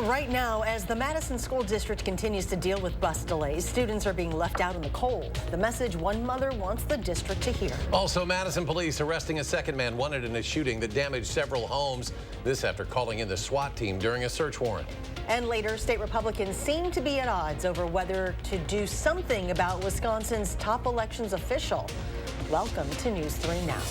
Right now, as the Madison School District continues to deal with bus delays, students are being left out in the cold. The message one mother wants the district to hear. Also, Madison police arresting a second man wanted in a shooting that damaged several homes. This after calling in the SWAT team during a search warrant. And later, state Republicans seem to be at odds over whether to do something about Wisconsin's top elections official. Welcome to News 3 Now.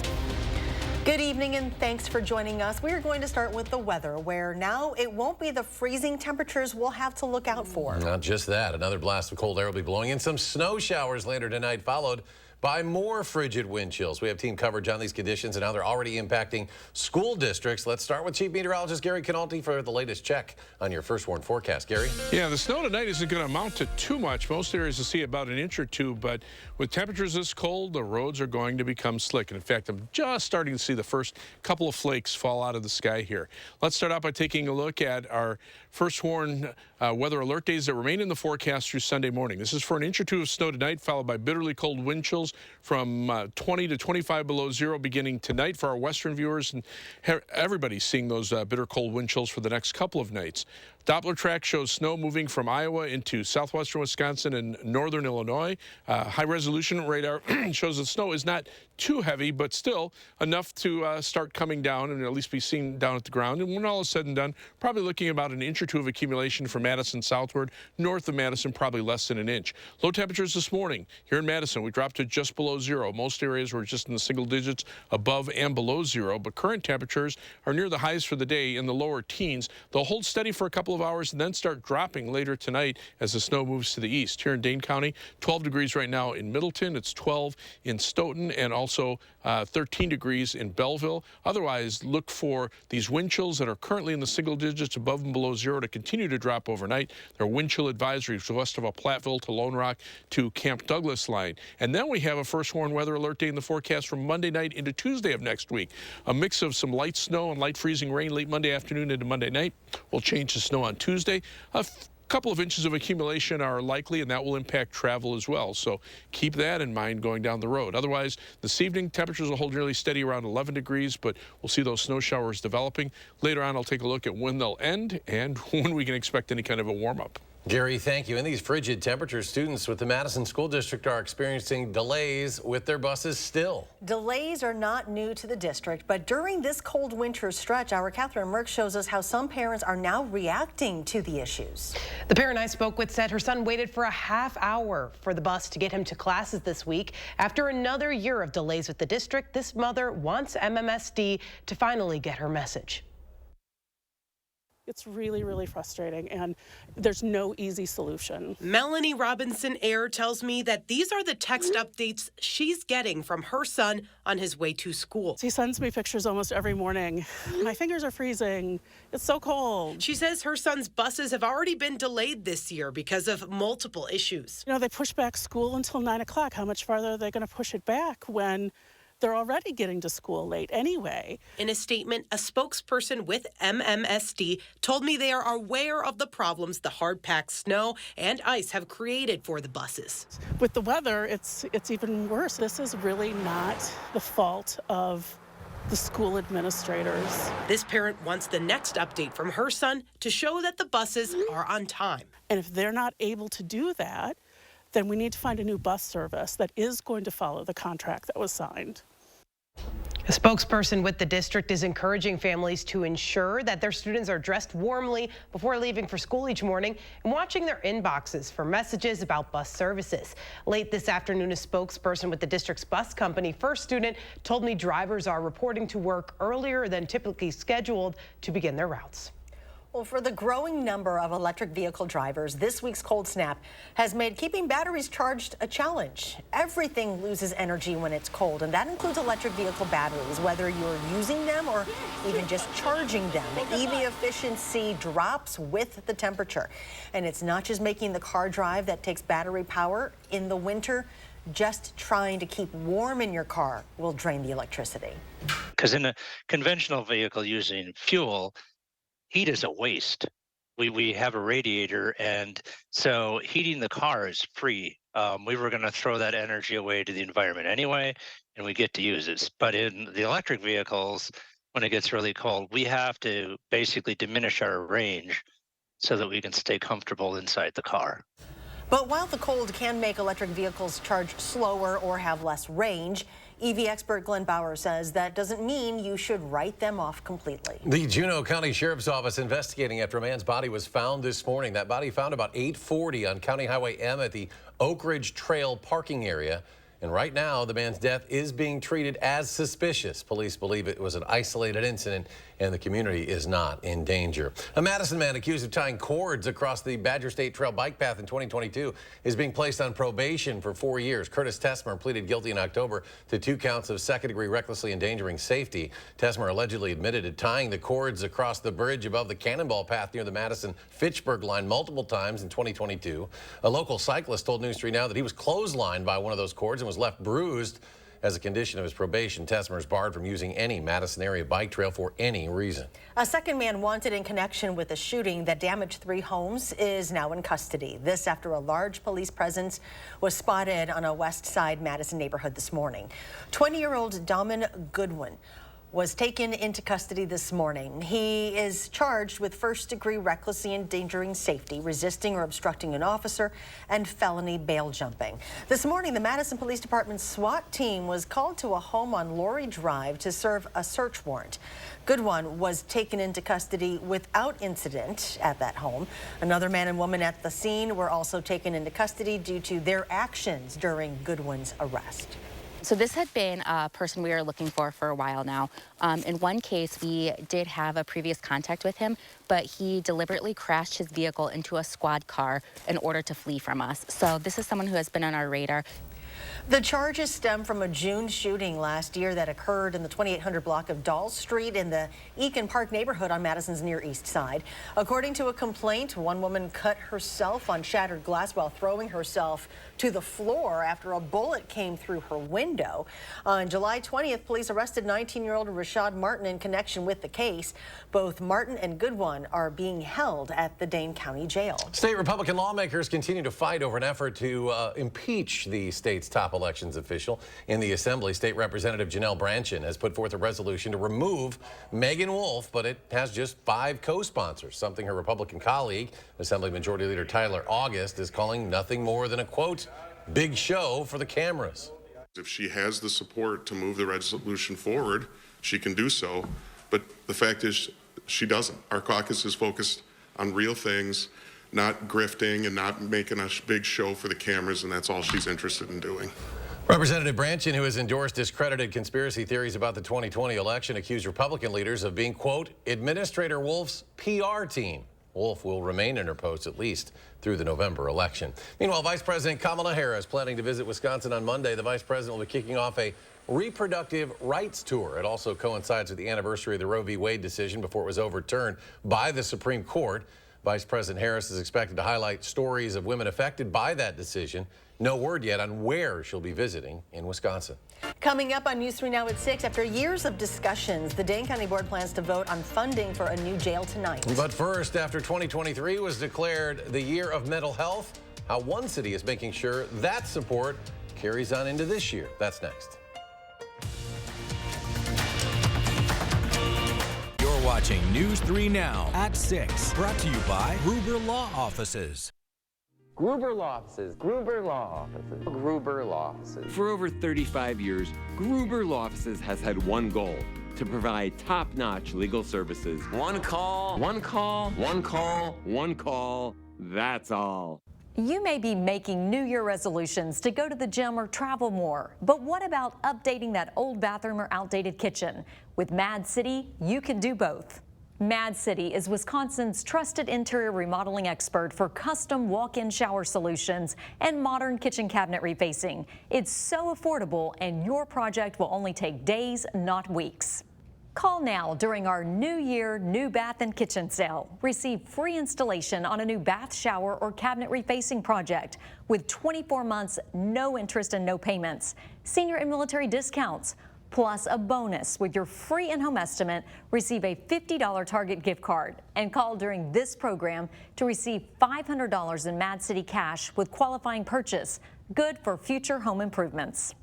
Good evening and thanks for joining us. We are going to start with the weather, where now it won't be the freezing temperatures we'll have to look out for. Not just that, another blast of cold air will be blowing in. Some snow showers later tonight, followed by more frigid wind chills. We have team coverage on these conditions and how they're already impacting school districts. Let's start with Chief Meteorologist Gary Canalti for the latest check on your first warn forecast. Gary? Yeah, the snow tonight isn't going to amount to too much. Most areas will see about an inch or two, but with temperatures this cold, the roads are going to become slick. And in fact, I'm just starting to see the first couple of flakes fall out of the sky here. Let's start out by taking a look at our first warn weather alert days that remain in the forecast through Sunday morning. This is for an inch or two of snow tonight, followed by bitterly cold wind chills from 20 to 25 below zero beginning tonight for our western viewers. And everybody's seeing those bitter cold wind chills for the next couple of nights. Doppler track shows snow moving from Iowa into southwestern Wisconsin and northern Illinois. High resolution radar shows that snow is not too heavy, but still enough to start coming down and at least be seen down at the ground. And when all is said and done, probably looking about an inch or two of accumulation from Madison southward. North of Madison, probably less than an inch. Low temperatures this morning here in Madison, we dropped to just below zero. Most areas were just in the single digits above and below zero, but current temperatures are near the highs for the day in the lower teens. They'll hold steady for a couple of hours and then start dropping later tonight as the snow moves to the east. Here in Dane County, 12 degrees right now in Middleton. It's 12 in Stoughton and also 13 degrees in Belleville. Otherwise, look for these wind chills that are currently in the single digits above and below zero to continue to drop overnight. There are wind chill advisories west of Platteville to Lone Rock to Camp Douglas line. And then we have a first warn weather alert day in the forecast from Monday night into Tuesday of next week. A mix of some light snow and light freezing rain late Monday afternoon into Monday night. We'll change to snow on Tuesday. A couple of inches of accumulation are likely, and that will impact travel as well. So keep that in mind going down the road. Otherwise, this evening, temperatures will hold nearly steady around 11 degrees, but we'll see those snow showers developing. Later on, I'll take a look at when they'll end and when we can expect any kind of a warm-up. Gary, thank you. In these frigid temperatures, students with the Madison School District are experiencing delays with their buses still. Delays are not new to the district, but during this cold winter stretch, our Catherine Merck shows us how some parents are now reacting to the issues. The parent I spoke with said her son waited for a half hour for the bus to get him to classes this week. After another year of delays with the district, this mother wants MMSD to finally get her message. It's really, really frustrating, and there's no easy solution. Melanie Robinson-Eyre tells me that these are the text updates she's getting from her son on his way to school. He sends me pictures almost every morning. My fingers are freezing. It's so cold. She says her son's buses have already been delayed this year because of multiple issues. You know, they push back school until 9 o'clock. How much farther are they going to push it back when they're already getting to school late anyway? In a statement, a spokesperson with MMSD told me they are aware of the problems the hard-packed snow and ice have created for the buses. With the weather, it's even worse. This is really not the fault of the school administrators. This parent wants the next update from her son to show that the buses are on time. And if they're not able to do that, then we need to find a new bus service that is going to follow the contract that was signed. A spokesperson with the district is encouraging families to ensure that their students are dressed warmly before leaving for school each morning and watching their inboxes for messages about bus services. Late this afternoon, a spokesperson with the district's bus company, First Student, told me drivers are reporting to work earlier than typically scheduled to begin their routes. Well, for the growing number of electric vehicle drivers, this week's cold snap has made keeping batteries charged a challenge. Everything loses energy when it's cold, and that includes electric vehicle batteries, whether you're using them or even just charging them. EV efficiency drops with the temperature. And it's not just making the car drive that takes battery power. In the winter, just trying to keep warm in your car will drain the electricity. Because in a conventional vehicle using fuel, heat is a waste. We have a radiator, and so heating the car is free. We were going to throw that energy away to the environment anyway, and we get to use it. But in the electric vehicles, when it gets really cold, we have to basically diminish our range so that we can stay comfortable inside the car. But while the cold can make electric vehicles charge slower or have less range, EV expert Glenn Bauer says that doesn't mean you should write them off completely. The Juneau County Sheriff's Office investigating after a man's body was found this morning. That body found about 8:40 on County Highway M at the Oak Ridge Trail parking area. And right now, the man's death is being treated as suspicious. Police believe it was an isolated incident and the community is not in danger. A Madison man accused of tying cords across the Badger State Trail bike path in 2022 is being placed on probation for 4 years. Curtis Tesmer pleaded guilty in October to 2 counts of second-degree recklessly endangering safety. Tesmer allegedly admitted to tying the cords across the bridge above the Cannonball path near the Madison-Fitchburg line multiple times in 2022. A local cyclist told News 3 Now that he was clotheslined by one of those cords and was left bruised. As a condition of his probation, Tesmer is barred from using any Madison area bike trail for any reason. A second man wanted in connection with a shooting that damaged 3 homes is now in custody. This after a large police presence was spotted on a West Side Madison neighborhood this morning. 20-year-old Daman Goodwin was taken into custody this morning. He is charged with first-degree recklessly endangering safety, resisting or obstructing an officer, and felony bail jumping. This morning, the Madison Police Department's SWAT team was called to a home on Laurie Drive to serve a search warrant. Goodwin was taken into custody without incident at that home. Another man and woman at the scene were also taken into custody due to their actions during Goodwin's arrest. So this had been a person we were looking for a while now. In one case, we did have a previous contact with him, but he deliberately crashed his vehicle into a squad car in order to flee from us. So this is someone who has been on our radar. The charges stem from a June shooting last year that occurred in the 2800 block of Doll Street in the Eakin Park neighborhood on Madison's Near East Side. According to a complaint, one woman cut herself on shattered glass while throwing herself to the floor after a bullet came through her window. On July 20th, police arrested 19-year-old Rashad Martin in connection with the case. Both Martin and Goodwin are being held at the Dane County Jail. State Republican lawmakers continue to fight over an effort to impeach the state's top elections official. In the Assembly, State Representative Janelle Branchin has put forth a resolution to remove Megan Wolf, but it has just 5 co-sponsors, something her Republican colleague, Assembly Majority Leader Tyler August, is calling nothing more than a, quote, big show for the cameras. If she has the support to move the resolution forward, she can do so. But the fact is, she doesn't. Our caucus is focused on real things, not grifting and not making a big show for the cameras, and that's all she's interested in doing. Representative Branchin, who has endorsed discredited conspiracy theories about the 2020 election, accused Republican leaders of being, quote, Administrator Wolf's PR team. Wolf will remain in her post at least through the November election. Meanwhile, Vice President Kamala Harris planning to visit Wisconsin on Monday. The vice president will be kicking off a reproductive rights tour. It also coincides with the anniversary of the Roe v. Wade decision before it was overturned by the Supreme Court. Vice President Harris is expected to highlight stories of women affected by that decision. No word yet on where she'll be visiting in Wisconsin. Coming up on News 3 Now at 6, after years of discussions, the Dane County Board plans to vote on funding for a new jail tonight. But first, after 2023 was declared the year of mental health, how one city is making sure that support carries on into this year. That's next. You're watching News 3 Now at 6, brought to you by Gruber Law Offices. Gruber Law Offices, Gruber Law Offices, Gruber Law Offices. For over 35 years, Gruber Law Offices has had one goal: to provide top-notch legal services. One call, one call, one call, one call, that's all. You may be making New Year resolutions to go to the gym or travel more, but what about updating that old bathroom or outdated kitchen? With Mad City, you can do both. Mad City is Wisconsin's trusted interior remodeling expert for custom walk-in shower solutions and modern kitchen cabinet refacing. It's so affordable, and your project will only take days, not weeks. Call now during our New Year New Bath and Kitchen sale. Receive free installation on a new bath, shower, or cabinet refacing project with 24 months, no interest and no payments. Senior and military discounts. Plus a bonus with your free in-home estimate. Receive a $50 Target gift card and call during this program to receive $500 in Mad City cash with qualifying purchase, good for future home improvements.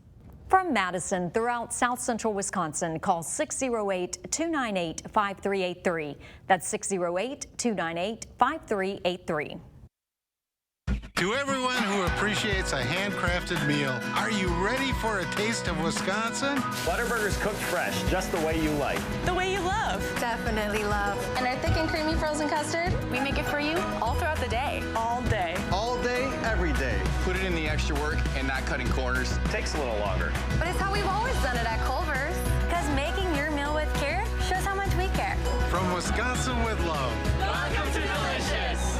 From Madison throughout south central Wisconsin, call 608-298-5383. That's 608-298-5383. To everyone who appreciates a handcrafted meal, are you ready for a taste of Wisconsin? Butterburger's cooked fresh, just the way you like. The way you love. Definitely love. And our thick and creamy frozen custard, we make it for you all throughout the day. All day. All day, every day. Put it in the extra work and not cutting corners. Takes a little longer. But it's how we've always done it at Culver's. Because making your meal with care shows how much we care. From Wisconsin with love. Welcome to Delicious.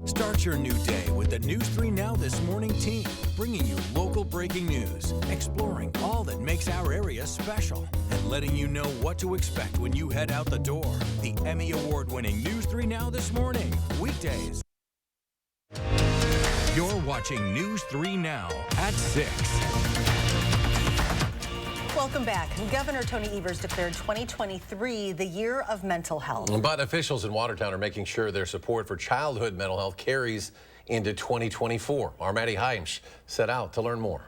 Start your new day with the News 3 Now This Morning team, bringing you local breaking news, exploring all that makes our area special, and letting you know what to expect when you head out the door. The Emmy Award-winning News 3 Now This Morning, weekdays. You're watching News 3 Now at 6. Welcome back. Governor Tony Evers declared 2023 the year of mental health. But officials in Watertown are making sure their support for childhood mental health carries into 2024. Our Maddie Heimsch set out to learn more.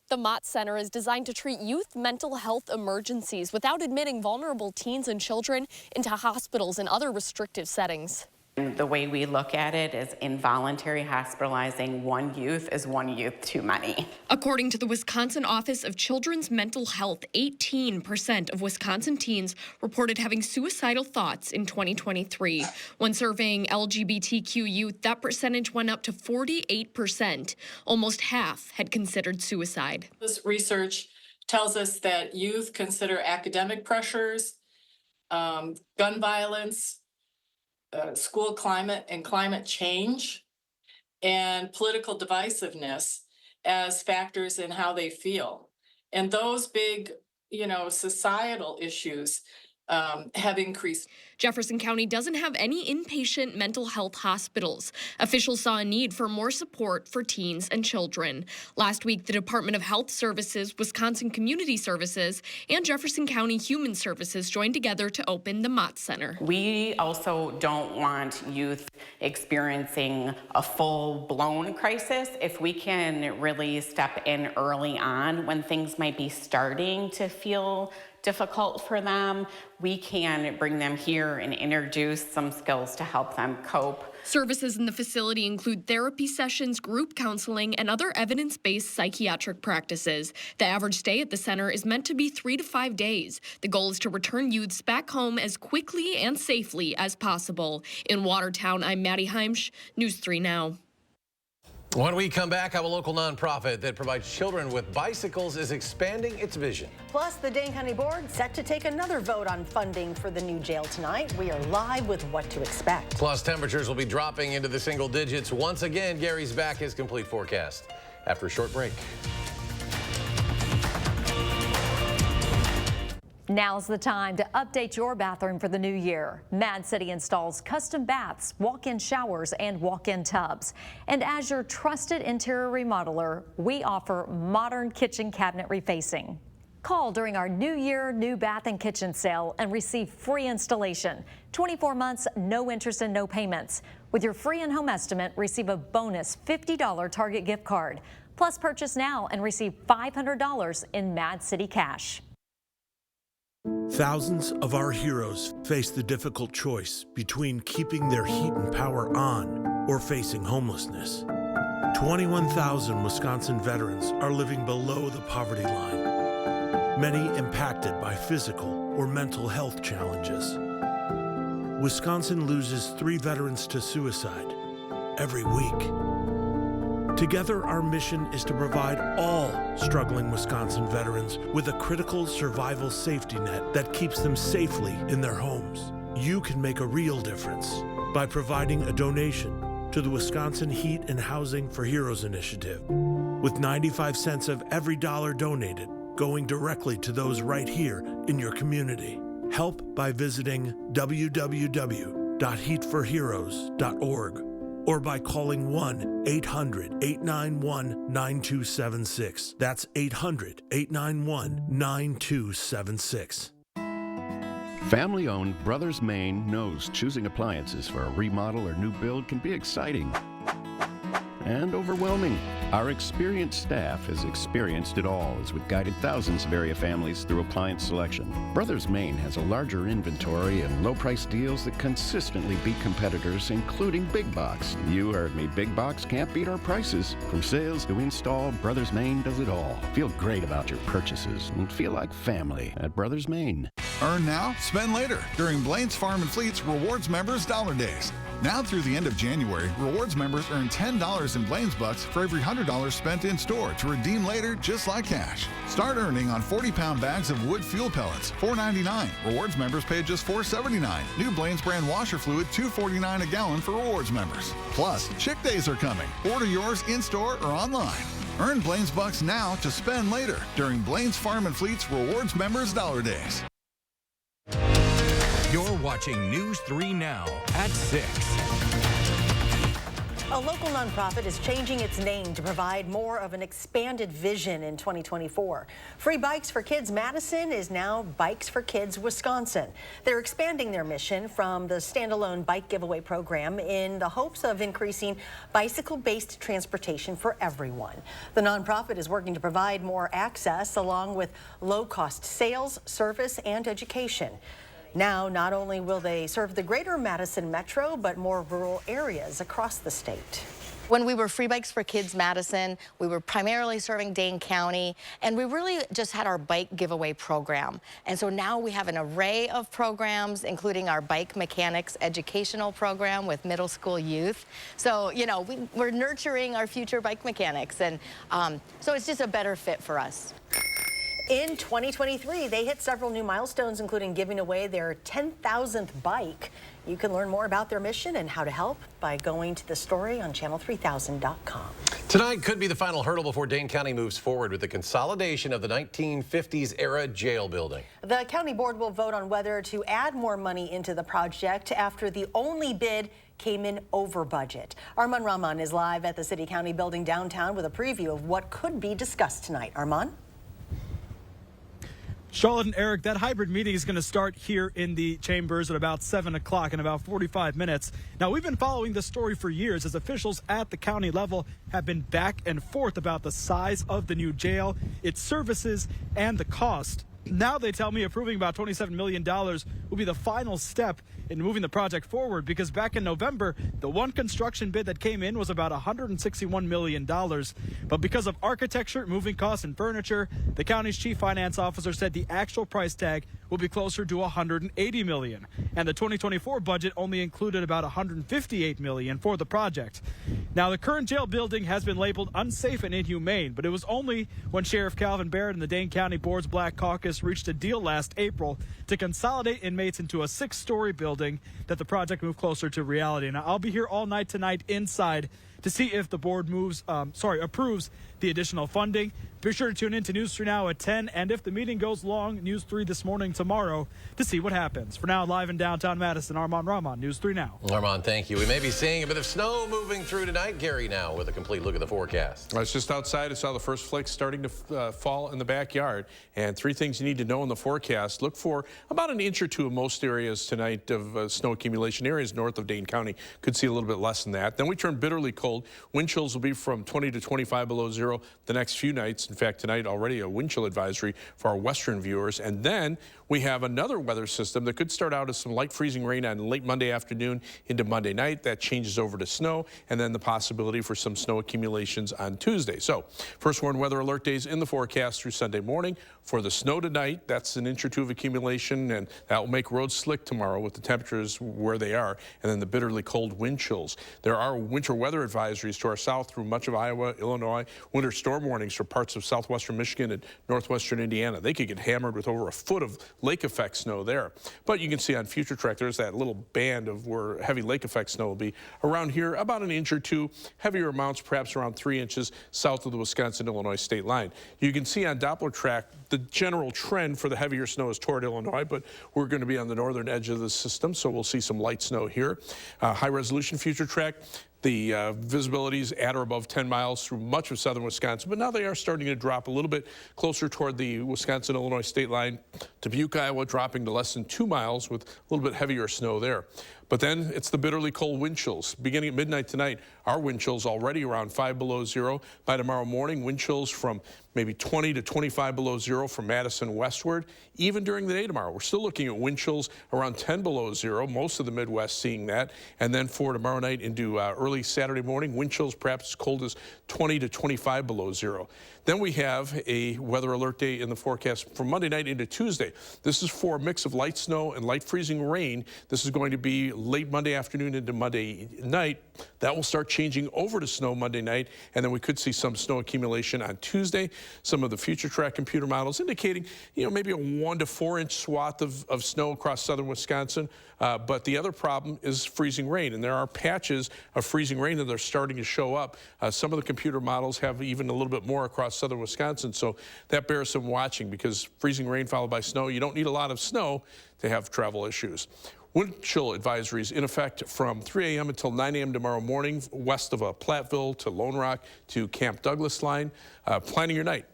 The Mott Center is designed to treat youth mental health emergencies without admitting vulnerable teens and children into hospitals and other restrictive settings. The way we look at it is involuntary hospitalizing one youth is one youth too many. According to the Wisconsin Office of Children's Mental Health, 18% of Wisconsin teens reported having suicidal thoughts in 2023. When surveying LGBTQ youth, that percentage went up to 48%. Almost half had considered suicide. This research tells us that youth consider academic pressures, gun violence, school climate and climate change, and political divisiveness as factors in how they feel. And those big, societal issues have increased. Jefferson County doesn't have any inpatient mental health hospitals. Officials saw a need for more support for teens and children. Last week, the Department of Health Services, Wisconsin Community Services, and Jefferson County Human Services joined together to open the Mott Center. We also don't want youth experiencing a full-blown crisis. If we can really step in early on when things might be starting to feel difficult for them, we can bring them here and introduce some skills to help them cope. Services in the facility include therapy sessions, group counseling, and other evidence-based psychiatric practices. The average stay at the center is meant to be 3 to 5 days. The goal is to return youths back home as quickly and safely as possible. In Watertown, I'm Maddie Heimsch, News 3 Now. When we come back, how a local nonprofit that provides children with bicycles is expanding its vision. Plus, the Dane County Board set to take another vote on funding for the new jail tonight. We are live with what to expect. Plus, temperatures will be dropping into the single digits. Once again, Gary's back, his complete forecast after a short break. Now's the time to update your bathroom for the new year. Mad City installs custom baths, walk-in showers, and walk-in tubs. And as your trusted interior remodeler, we offer modern kitchen cabinet refacing. Call during our New Year, New Bath and Kitchen sale and receive free installation. 24 months, no interest and no payments. With your free in-home estimate, receive a bonus $50 Target gift card. Plus, purchase now and receive $500 in Mad City cash. Thousands of our heroes face the difficult choice between keeping their heat and power on or facing homelessness. 21,000 Wisconsin veterans are living below the poverty line, many impacted by physical or mental health challenges. Wisconsin loses 3 veterans to suicide every week. Together, our mission is to provide all struggling Wisconsin veterans with a critical survival safety net that keeps them safely in their homes. You can make a real difference by providing a donation to the Wisconsin Heat and Housing for Heroes initiative, with 95 cents of every dollar donated going directly to those right here in your community. Help by visiting www.heatforheroes.org. or by calling 1-800-891-9276. That's 800-891-9276. Family-owned Brothers Maine knows choosing appliances for a remodel or new build can be exciting. and overwhelming. Our experienced staff has experienced it all as we've guided thousands of area families through appliance selection. Brothers Maine has a larger inventory and low-price deals that consistently beat competitors, including big box. You heard me, big box can't beat our prices. From sales to install, Brothers Maine does it all. Feel great about your purchases and feel like family at Brothers Maine. Earn now, spend later during Blaine's Farm and Fleet's Rewards Members Dollar Days. Now through the end of January, Rewards members earn $10 in Blaine's Bucks for every $100 spent in store to redeem later just like cash. Start earning on 40-pound bags of wood fuel pellets, $4.99. Rewards members pay just $4.79. New Blaine's brand washer fluid, $2.49 a gallon for Rewards members. Plus, Chick Days are coming. Order yours in-store or online. Earn Blaine's Bucks now to spend later during Blaine's Farm and Fleet's Rewards Members Dollar Days. You're watching News 3 Now at 6. A local nonprofit is changing its name to provide more of an expanded vision in 2024. Free Bikes for Kids Madison is now Bikes for Kids Wisconsin. They're expanding their mission from the standalone bike giveaway program in the hopes of increasing bicycle-based transportation for everyone. The nonprofit is working to provide more access along with low-cost sales, service, and education. Now, not only will they serve the greater Madison metro, but more rural areas across the state. When we were Free Bikes for Kids Madison, we were primarily serving Dane County, and we really just had our bike giveaway program. And so now we have an array of programs, including our bike mechanics educational program with middle school youth. So, you know, we're nurturing our future bike mechanics, and so it's just a better fit for us. In 2023, they hit several new milestones, including giving away their 10,000th bike. You can learn more about their mission and how to help by going to the story on channel3000.com. Tonight could be the final hurdle before Dane County moves forward with the consolidation of the 1950s era jail building. The county board will vote on whether to add more money into the project after the only bid came in over budget. Armand Rahman is live at the City County building downtown with a preview of what could be discussed tonight. Armand? Charlotte and Eric, that hybrid meeting is going to start here in the chambers at about 7 o'clock in about 45 minutes. Now, we've been following this story for years as officials at the county level have been back and forth about the size of the new jail, its services, and the cost. Now they tell me approving about $27 million will be the final step in moving the project forward, because back in November, the one construction bid that came in was about $161 million. But because of architecture, moving costs, and furniture, the county's chief finance officer said the actual price tag will be closer to $180 million. And the 2024 budget only included about $158 million for the project. Now, the current jail building has been labeled unsafe and inhumane, but it was only when Sheriff Calvin Barrett and the Dane County Board's Black Caucus reached a deal last April to consolidate inmates into a 6-story building that the project moved closer to reality. Now, I'll be here all night tonight inside to see if the board approves the additional funding. Be sure to tune in to News 3 Now at 10, and if the meeting goes long, News 3 this morning tomorrow to see what happens. For now, live in downtown Madison, Armand Rahman, News 3 Now. Armand, thank you. We may be seeing a bit of snow moving through tonight. Gary now with a complete look at the forecast. I was just outside. I saw the first flakes starting to fall in the backyard. And 3 things you need to know in the forecast. Look for about an inch or 2 in most areas tonight of snow accumulation. Areas north of Dane County could see a little bit less than that. Then we turn bitterly cold. Wind chills will be from 20 to 25 below zero the next few nights. In fact, tonight already a wind chill advisory for our western viewers. And then we have another weather system that could start out as some light freezing rain on late Monday afternoon into Monday night. That changes over to snow, and then the possibility for some snow accumulations on Tuesday. So first warned weather alert days in the forecast through Sunday morning. For the snow tonight, that's an inch or 2 of accumulation, and that will make roads slick tomorrow with the temperatures where they are, and then the bitterly cold wind chills. There are winter weather advisories to our south through much of Iowa, Illinois, winter storm warnings for parts of southwestern Michigan and northwestern Indiana. They could get hammered with over a foot of lake effect snow there. But you can see on Future Track, there's that little band of where heavy lake effect snow will be. Around here, about an inch or 2, heavier amounts, perhaps around 3 inches south of the Wisconsin-Illinois state line. You can see on Doppler track, the general trend for the heavier snow is toward Illinois, but we're going to be on the northern edge of the system, so we'll see some light snow here. High resolution Future Track. The visibility is at or above 10 miles through much of southern Wisconsin, but now they are starting to drop a little bit closer toward the Wisconsin-Illinois state line. Dubuque, Iowa, dropping to less than 2 miles with a little bit heavier snow there. But then it's the bitterly cold wind chills. Beginning at midnight tonight, our wind chills already around 5 below zero. By tomorrow morning, wind chills from maybe 20 to 25 below zero from Madison westward. Even during the day tomorrow, we're still looking at wind chills around 10 below zero, most of the Midwest seeing that. And then for tomorrow night into early Saturday morning, wind chills perhaps as cold as 20 to 25 below zero. Then we have a weather alert day in the forecast from Monday night into Tuesday. This is for a mix of light snow and light freezing rain. This is going to be late Monday afternoon into Monday night. That will start changing over to snow Monday night, and then we could see some snow accumulation on Tuesday. Some of the future track computer models indicating, maybe a 1 to 4 inch swath of snow across southern Wisconsin. But the other problem is freezing rain, and there are patches of freezing rain that are starting to show up. Some of the computer models have even a little bit more across southern Wisconsin, so that bears some watching, because freezing rain followed by snow, you don't need a lot of snow to have travel issues. Wind chill advisories in effect from 3 a.m. until 9 a.m. tomorrow morning, west of Platteville to Lone Rock to Camp Douglas line. Planning your night.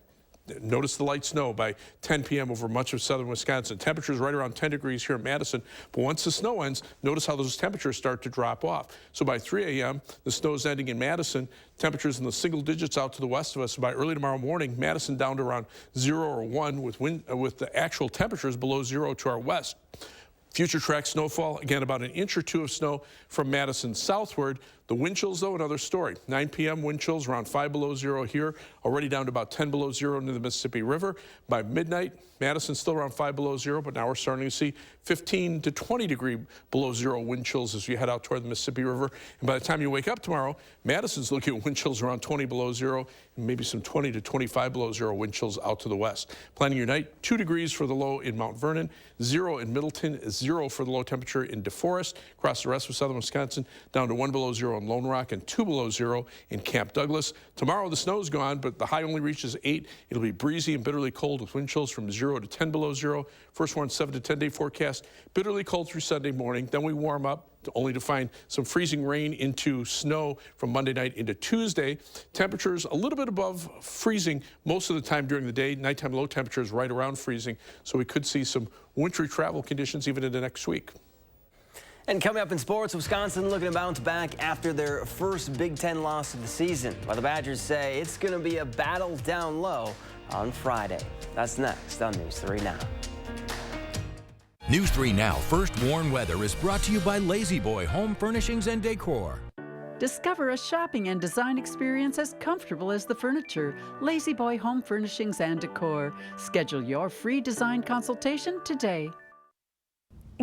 Notice the light snow by 10 p.m. over much of southern Wisconsin. Temperatures right around 10 degrees here in Madison. But once the snow ends, notice how those temperatures start to drop off. So by 3 a.m., the snow is ending in Madison. Temperatures in the single digits out to the west of us. By early tomorrow morning, Madison down to around 0 or 1 with the actual temperatures below 0 to our west. Future track snowfall, again, about an inch or two of snow from Madison southward. The wind chills, though, another story. 9 p.m. wind chills around 5 below zero here, already down to about 10 below zero into the Mississippi River. By midnight, Madison still around 5 below zero, but now we're starting to see 15 to 20 degree below zero wind chills as we head out toward the Mississippi River. And by the time you wake up tomorrow, Madison's looking at wind chills around 20 below zero, and maybe some 20 to 25 below zero wind chills out to the west. Planning your night, 2 degrees for the low in Mount Vernon, 0 in Middleton, 0 for the low temperature in DeForest. Across the rest of southern Wisconsin, down to 1 below zero in Lone Rock and 2 below zero in Camp Douglas. Tomorrow the snow's gone, but the high only reaches 8. It'll be breezy and bitterly cold with wind chills from 0 to 10 below zero. First one, 7 to 10 day forecast. Bitterly cold through Sunday morning. Then we warm up, only to find some freezing rain into snow from Monday night into Tuesday. Temperatures a little bit above freezing most of the time during the day. Nighttime low temperatures right around freezing. So we could see some wintry travel conditions even into next week. And coming up in sports, Wisconsin looking to bounce back after their first Big Ten loss of the season, while the Badgers say it's going to be a battle down low on Friday. That's next on News 3 Now. News 3 Now First Warn Weather is brought to you by Lazy Boy Home Furnishings and Decor. Discover a shopping and design experience as comfortable as the furniture. Lazy Boy Home Furnishings and Decor. Schedule your free design consultation today.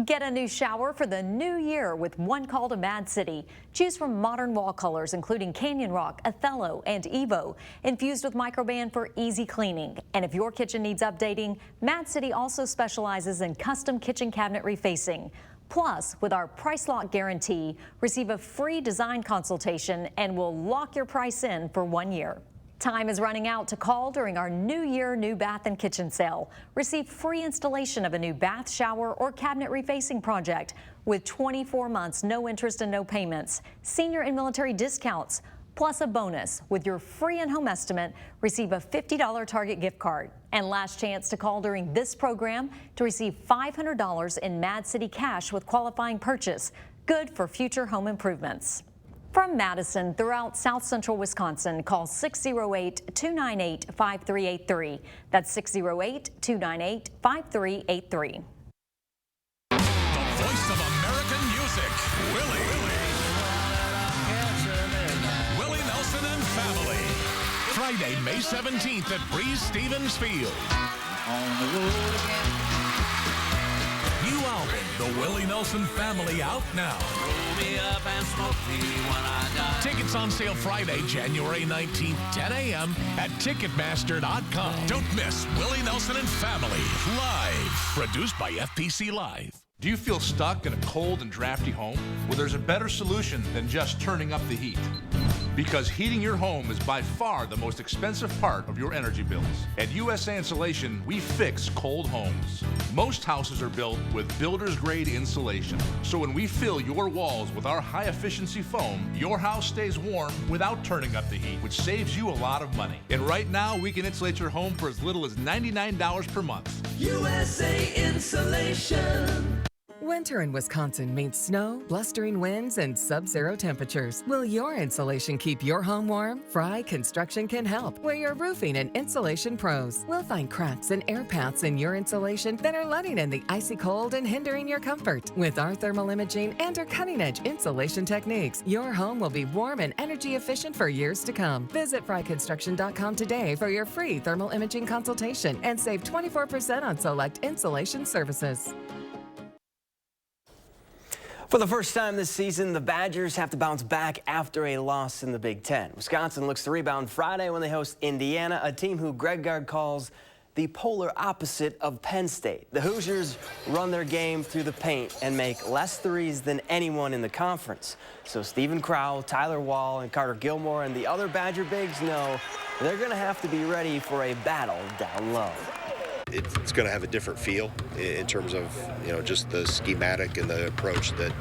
Get a new shower for the new year with one call to Mad City. Choose from modern wall colors including Canyon Rock, Othello, and Evo, infused with microban for easy cleaning. And if your kitchen needs updating, Mad City also specializes in custom kitchen cabinet refacing. Plus, with our price lock guarantee, receive a free design consultation and we'll lock your price in for 1 year. Time is running out to call during our New Year New Bath and Kitchen sale. Receive free installation of a new bath, shower, or cabinet refacing project with 24 months, no interest and no payments, senior and military discounts, plus a bonus. With your free in-home estimate, receive a $50 Target gift card. And last chance to call during this program to receive $500 in Mad City cash with qualifying purchase, good for future home improvements. From Madison throughout South Central Wisconsin, call 608-298-5383. That's 608-298-5383. The voice of American music, Willie Nelson and Family. Friday, May 17th at Breeze Stevens Field. On the road again. New album, The Willie Nelson Family, out now. Roll me up and smoke me when I die. Tickets on sale Friday, January 19th, 10 a.m. at Ticketmaster.com. Don't miss Willie Nelson and Family, live. Produced by FPC Live. Do you feel stuck in a cold and drafty home? Well, there's a better solution than just turning up the heat. Because heating your home is by far the most expensive part of your energy bills. At USA Insulation, we fix cold homes. Most houses are built with builder's grade insulation. So when we fill your walls with our high efficiency foam, your house stays warm without turning up the heat, which saves you a lot of money. And right now, we can insulate your home for as little as $99 per month. USA Insulation. Winter in Wisconsin means snow, blustering winds, and sub-zero temperatures. Will your insulation keep your home warm? Fry Construction can help. We're your roofing and insulation pros. We'll find cracks and air paths in your insulation that are letting in the icy cold and hindering your comfort. With our thermal imaging and our cutting-edge insulation techniques, your home will be warm and energy efficient for years to come. Visit fryconstruction.com today for your free thermal imaging consultation and save 24% on select insulation services. For the first time this season, the Badgers have to bounce back after a loss in the Big Ten. Wisconsin looks to rebound Friday when they host Indiana, a team who Greg Gard calls the polar opposite of Penn State. The Hoosiers run their game through the paint and make less threes than anyone in the conference. So Stephen Crowell, Tyler Wall, and Carter Gilmore and the other Badger bigs know they're going to have to be ready for a battle down low. It's going to have a different feel in terms of, just the schematic and the approach that,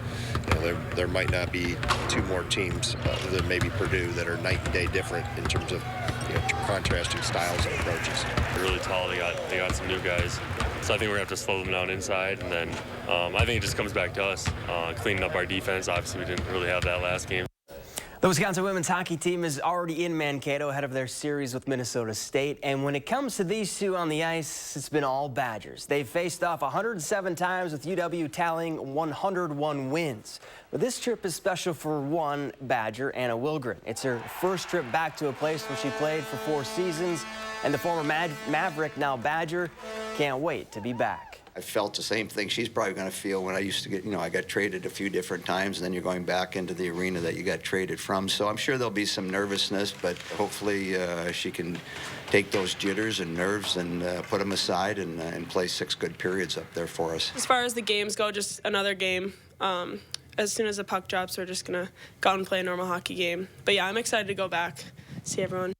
there might not be two more teams other than maybe Purdue that are night and day different in terms of, contrasting styles and approaches. They're really tall. They got some new guys. So I think we're going to have to slow them down inside. And then I think it just comes back to us cleaning up our defense. Obviously, we didn't really have that last game. The Wisconsin women's hockey team is already in Mankato ahead of their series with Minnesota State. And when it comes to these two on the ice, it's been all Badgers. They've faced off 107 times with UW tallying 101 wins. But this trip is special for one Badger, Anna Wilgren. It's her first trip back to a place where she played for 4 seasons. And the former Maverick, now Badger, can't wait to be back. I felt the same thing she's probably going to feel when I used to get, I got traded a few different times, and then you're going back into the arena that you got traded from. So I'm sure there'll be some nervousness, but hopefully she can take those jitters and nerves and put them aside and play 6 good periods up there for us. As far as the games go, just another game. As soon as the puck drops, we're just going to go out and play a normal hockey game. But yeah, I'm excited to go back, see everyone.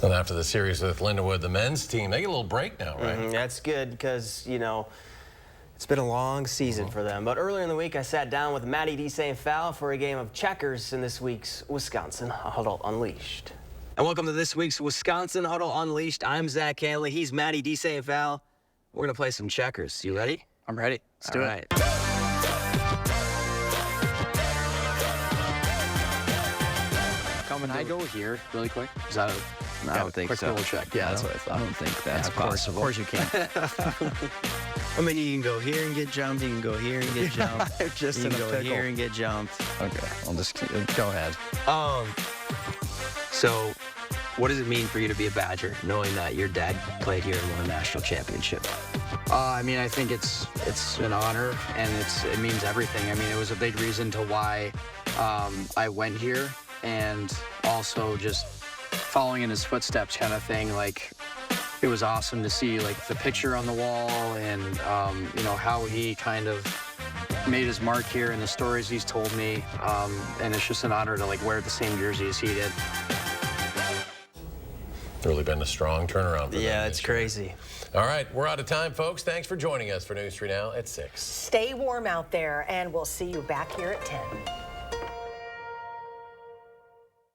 And after the series with Lindenwood, the men's team, they get a little break now, right? That's good because, it's been a long season for them. But earlier in the week, I sat down with Maddie D. St. Phal for a game of checkers in this week's Wisconsin Huddle Unleashed. And welcome to this week's Wisconsin Huddle Unleashed. I'm Zach Hanley. He's Maddie D. St. Phal. We're going to play some checkers. You ready? I'm ready. Let's do it. Can I go here really quick? Is that I don't think so. Quick check. Yeah, that's what I thought. I don't think that's possible. Of course you can. I mean, you can go here and get jumped. You can go here and get jumped. Just you in can a go pickle. here and get jumped. Okay, I'll just go ahead. So, what does it mean for you to be a Badger, knowing that your dad played here and won a national championship? I mean, I think it's an honor, and it means everything. I mean, it was a big reason to why I went here, and also just following in his footsteps kind of thing. Like, it was awesome to see the picture on the wall and how he kind of made his mark here and the stories he's told me. And it's just an honor to wear the same jersey as he did. Really been a strong turnaround for them. Yeah, it's crazy. All right, we're out of time, folks. Thanks for joining us for News 3 Now at 6. Stay warm out there, and we'll see you back here at 10.